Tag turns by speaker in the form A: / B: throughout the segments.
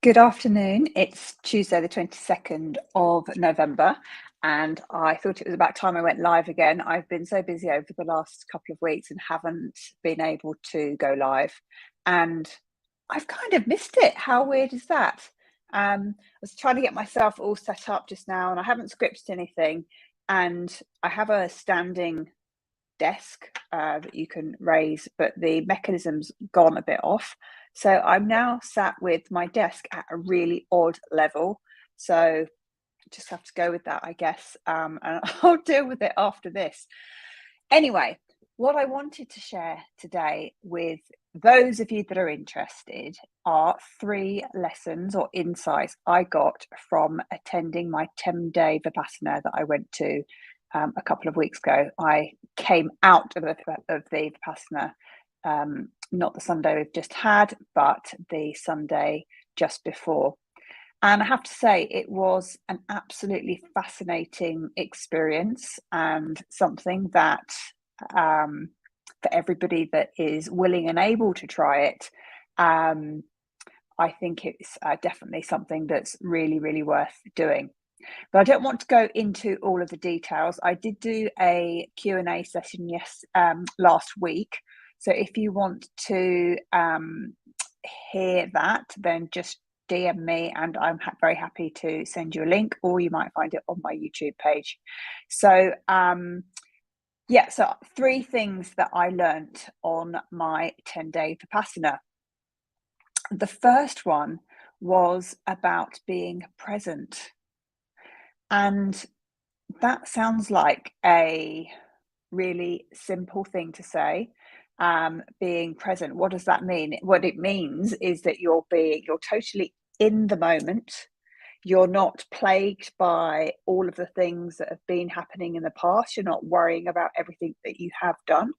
A: Good afternoon. It's Tuesday, the 22nd of November, and I thought it was about time I went live again. I've been so busy over the last couple of weeks and haven't been able to go live, and I've kind of missed it. How weird is that? I was trying to get myself all set up just now, and I haven't scripted anything, and I have a standing desk that you can raise, but the mechanism's gone a bit off. So I'm now sat with my desk at a really odd level. So just have to go with that, I guess. And I'll deal with it after this. Anyway, what I wanted to share today with those of you that are interested are 3 lessons or insights I got from attending my 10-day Vipassana that I went to a couple of weeks ago. I came out of the Vipassana, not the Sunday we've just had, but the Sunday just before. And I have to say, it was an absolutely fascinating experience and something that for everybody that is willing and able to try it, I think it's definitely something that's really, really worth doing. But I don't want to go into all of the details. I did do a Q&A session last week. So if you want to hear that, then just DM me and I'm very happy to send you a link, or you might find it on my YouTube page. So so 3 things that I learnt on my 10-day Vipassana. The first one was about being present. And that sounds like a really simple thing to say. Being present, what does that mean? What it means is that you're totally in the moment. You're not plagued by all of the things that have been happening in the past. You're not worrying about everything that you have done.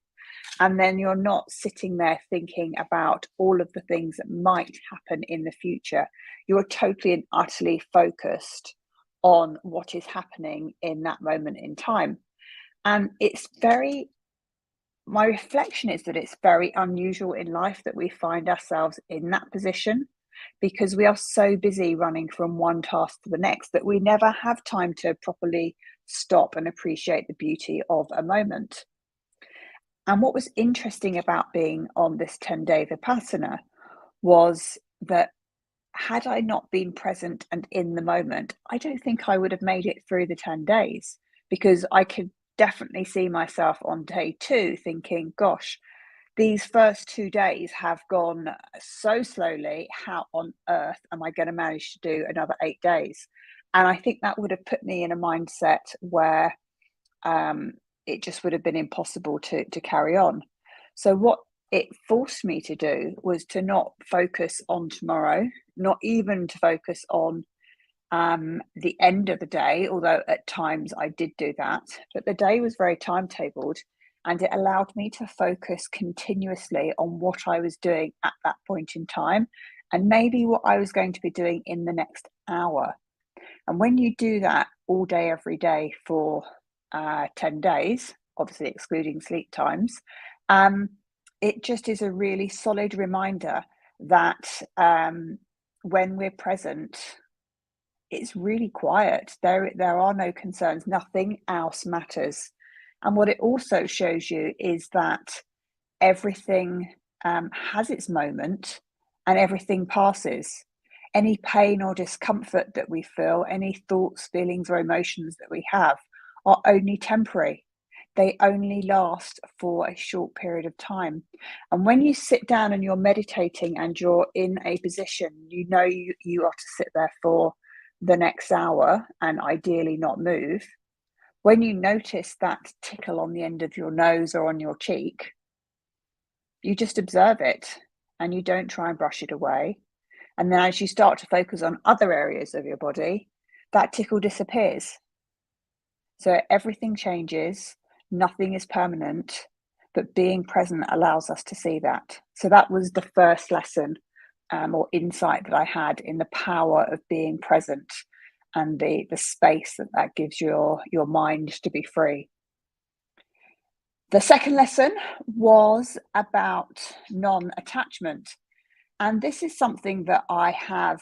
A: And then you're not sitting there thinking about all of the things that might happen in the future. You're totally and utterly focused on what is happening in that moment in time. And my reflection is that it's very unusual in life that we find ourselves in that position, because we are so busy running from one task to the next that we never have time to properly stop and appreciate the beauty of a moment. And what was interesting about being on this 10-day Vipassana was that had I not been present and in the moment, I don't think I would have made it through the 10 days, because I could definitely see myself on day 2 thinking, gosh, these first 2 days have gone so slowly. How on earth am I going to manage to do another 8 days? And I think that would have put me in a mindset where it just would have been impossible to carry on. So what it forced me to do was to not focus on tomorrow, not even to focus on the end of the day, although at times I did do that. But the day was very timetabled, and it allowed me to focus continuously on what I was doing at that point in time, and maybe what I was going to be doing in the next hour. And when you do that all day, every day for 10 days, obviously excluding sleep times, it just is a really solid reminder that when we're present, it's really quiet. There are no concerns. Nothing else matters. And what it also shows you is that everything has its moment and everything passes. Any pain or discomfort that we feel, any thoughts, feelings, or emotions that we have are only temporary. They only last for a short period of time. And when you sit down and you're meditating and you're in a position, you know you are to sit there for the next hour and ideally not move. When you notice that tickle on the end of your nose or on your cheek, you just observe it and you don't try and brush it away. And then as you start to focus on other areas of your body, that tickle disappears. So everything changes, nothing is permanent, but being present allows us to see that. So that was the first lesson or insight that I had in the power of being present and the space that gives your mind to be free. The second lesson was about non-attachment. And this is something that I have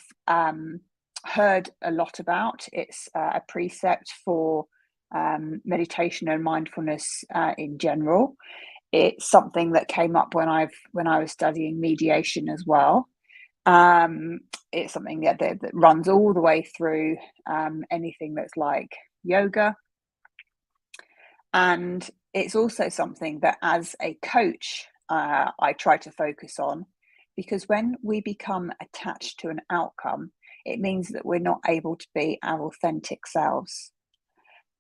A: heard a lot about. It's a precept for meditation and mindfulness in general. It's something that came up when I was studying mediation as well. It's something that runs all the way through anything that's like yoga. And it's also something that as a coach, I try to focus on, because when we become attached to an outcome, it means that we're not able to be our authentic selves.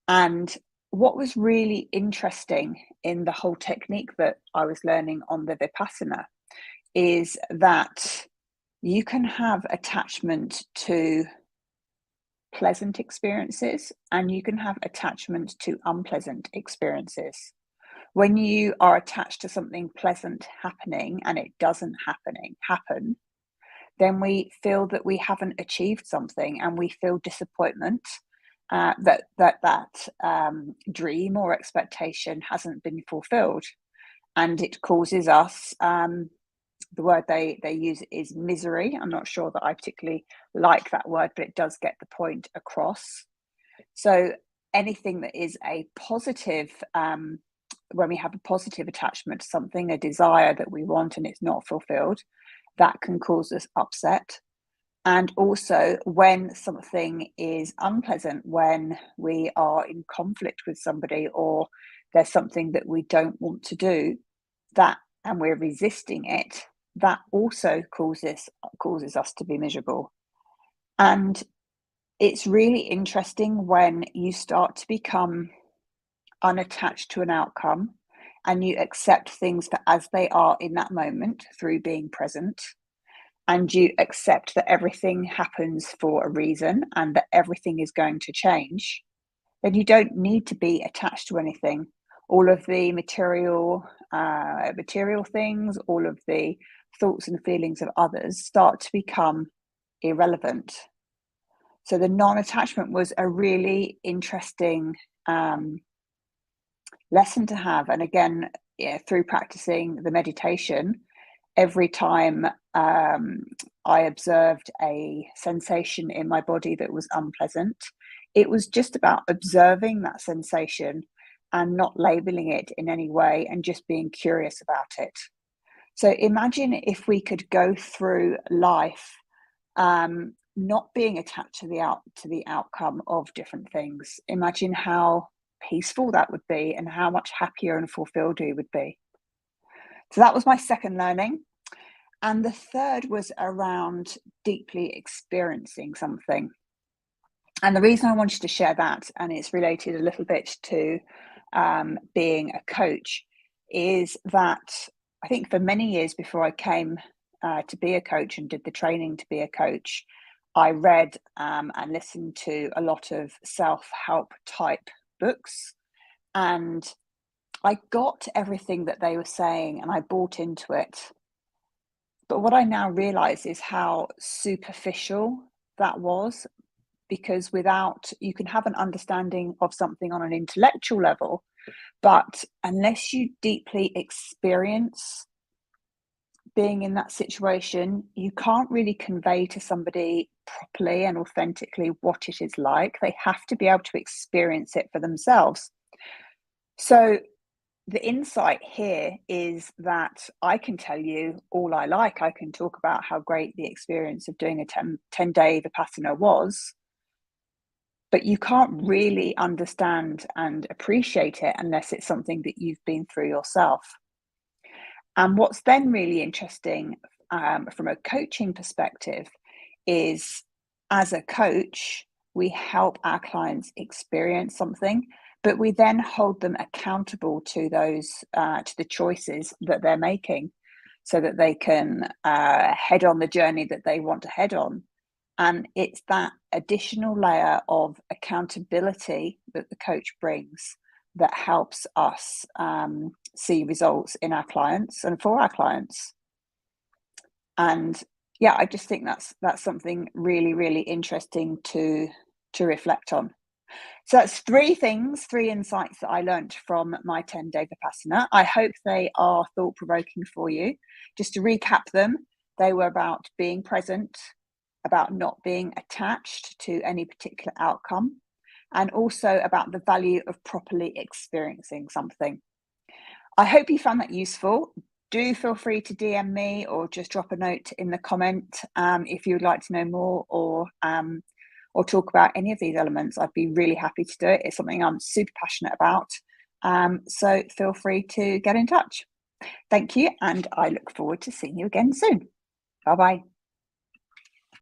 A: And what was really interesting in the whole technique that I was learning on the Vipassana is that you can have attachment to pleasant experiences and you can have attachment to unpleasant experiences. When you are attached to something pleasant happening and it doesn't happen, then we feel that we haven't achieved something and we feel disappointment, that dream or expectation hasn't been fulfilled, and it causes us, the word they use is misery. I'm not sure that I particularly like that word, but it does get the point across. So anything that is a positive, when we have a positive attachment to something, a desire that we want and it's not fulfilled, that can cause us upset. And also when something is unpleasant, when we are in conflict with somebody or there's something that we don't want to do, that and we're resisting it, that also causes us to be miserable. And it's really interesting when you start to become unattached to an outcome and you accept things for as they are in that moment through being present, and you accept that everything happens for a reason and that everything is going to change, then you don't need to be attached to anything. All of the material things, all of the thoughts and feelings of others start to become irrelevant. So the non-attachment was a really interesting lesson to have. And again, through practicing the meditation, every time I observed a sensation in my body that was unpleasant, it was just about observing that sensation and not labeling it in any way and just being curious about it. So imagine if we could go through life not being attached to the outcome of different things. Imagine how peaceful that would be and how much happier and fulfilled we would be. So that was my second learning. And the third was around deeply experiencing something. And the reason I wanted to share that, and it's related a little bit to being a coach, is that I think for many years before I came to be a coach and did the training to be a coach, I read and listened to a lot of self-help type books. And I got everything that they were saying and I bought into it. But what I now realize is how superficial that was, because you can have an understanding of something on an intellectual level, but unless you deeply experience being in that situation, you can't really convey to somebody properly and authentically what it is like. They have to be able to experience it for themselves. So the insight here is that I can tell you all I like. I can talk about how great the experience of doing a 10-day Vipassana was, but you can't really understand and appreciate it unless it's something that you've been through yourself. And what's then really interesting from a coaching perspective is, as a coach, we help our clients experience something, but we then hold them accountable to those to the choices that they're making, so that they can head on the journey that they want to head on. And it's that additional layer of accountability that the coach brings that helps us see results in our clients and for our clients. And yeah, I just think that's something really, really interesting to reflect on. So that's three insights that I learned from my 10-day Vipassana. I hope they are thought-provoking for you. Just to recap them, They were about being present, about not being attached to any particular outcome, and also about the value of properly experiencing something. I hope you found that useful. Do feel free to DM me or just drop a note in the comment if you would like to know more or talk about any of these elements. I'd be really happy to do it. It's something I'm super passionate about. So feel free to get in touch. Thank you, and I look forward to seeing you again soon. Bye-bye.